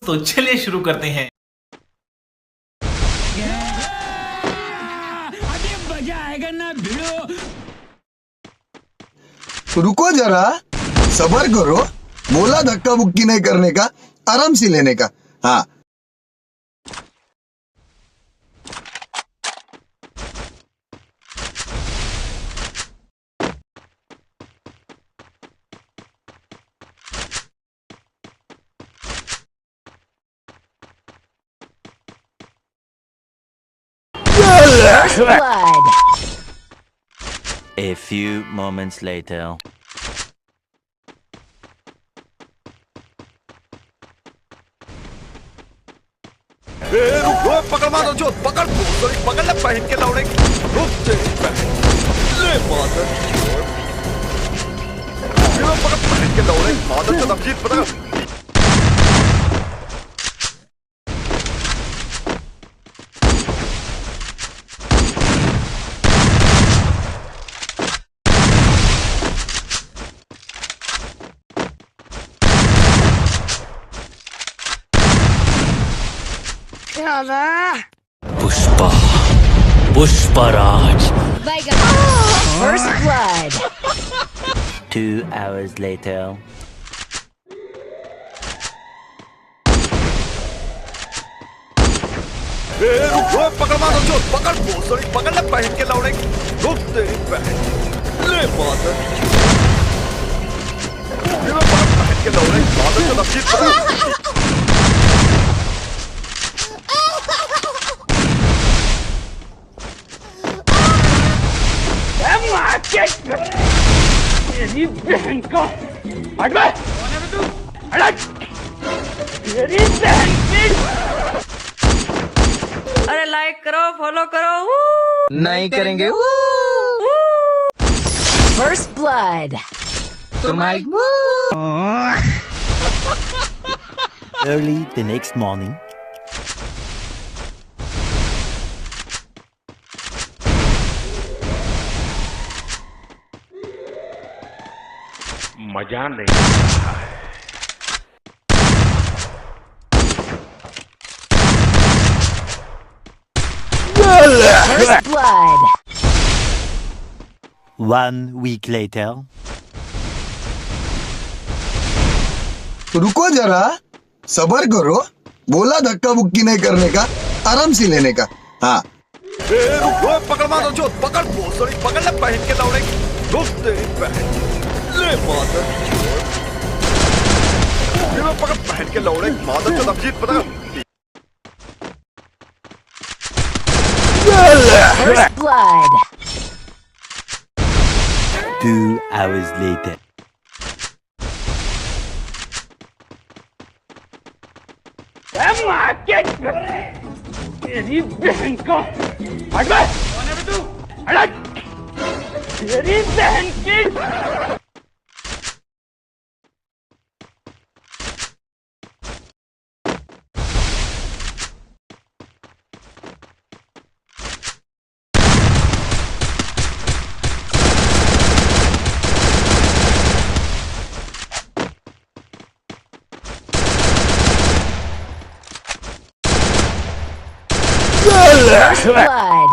तो चलिए शुरू करते हैं। अभी मजा आएगा ना भिड़ो। रुको जरा, सबर करो। बोला धक्का बुक्की नहीं करने का, आराम से लेने का। हाँ, Blood. A few moments later. पकड़ मारो जो पकड़ पकड़ ले पहन के लौड़े रुक तेरी बहन ले मादर ये पकड़ पहन के लौड़े मादर तो जीत पता Pushparaj. First blood. 2 hours later. पकड़ मारो जो पकड़ ले पहन के लौड़े रुक तेरी बहन ले मादर ये पकड़ पहन के लौड़े मादर तो जीत पता मेरी बहन को हट बे। हट मेरी बहन की। अरे लाइक करो, फॉलो करो। नहीं करेंगे। First blood. तुम्हारी Early the next morning. मजा नहीं आ रहा है। First blood. 1 week later. रुको जरा, सबर करो। बोला धक्का बुक्की नहीं करने का, आराम से लेने का। हाँ, पकड़ मारो जो पकड़ ले पहन के लौड़े रुक तेरी बहन ले मादर ये पकड़ पहन के लौड़े मादर तो जीत पता First blood. 2 hours later. मेरी बहन को हट बे। हट मेरी बहन की। First blood.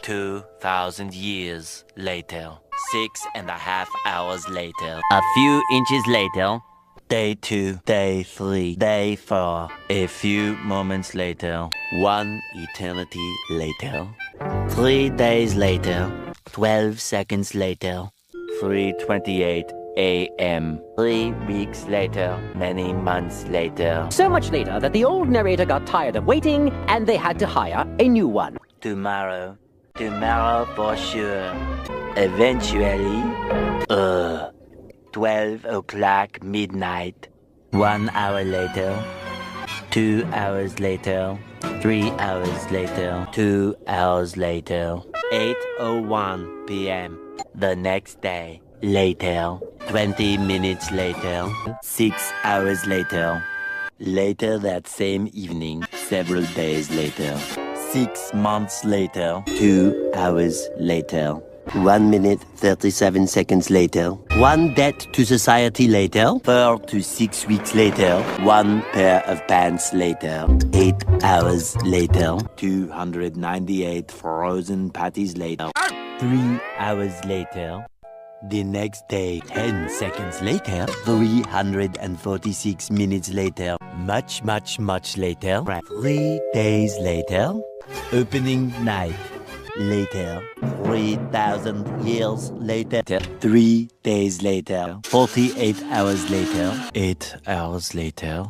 Two 2,000 years later. 6.5 hours later. A few inches later. Day 2, Day 3, Day 4. A few moments later. 1 eternity later. 3 days later. 12 seconds later. 3:28 a.m. 3 weeks later. Many months later. So much later that the old narrator got tired of waiting and they had to hire a new one. Tomorrow. Tomorrow for sure. Eventually. 12 o'clock midnight. 1 hour later. 2 hours later. 3 hours later. 2 hours later. 8:01 p.m. The next day. Later. 20 minutes later. 6 hours later. Later that same evening, several days later, 6 months later, 2 hours later, 1 minute 37 seconds later, 1 debt to society later, 4 to 6 weeks later, 1 pair of pants later, 8 hours later, 298 frozen patties later, 3 hours later, the next day, 10 seconds later, 346 minutes later, much later, 3 days later, opening night later, 3,000 years later, 3 days later, 48 hours later, 8 hours later,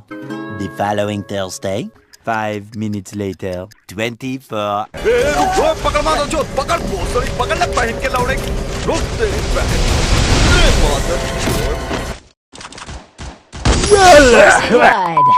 the following Thursday, 5 minutes later, 24 ओए पकड़ मारो जो पकड़ भोसड़ी पकड़ ले पहन के लौड़े रुक तेरी बहन अरे मादर First blood.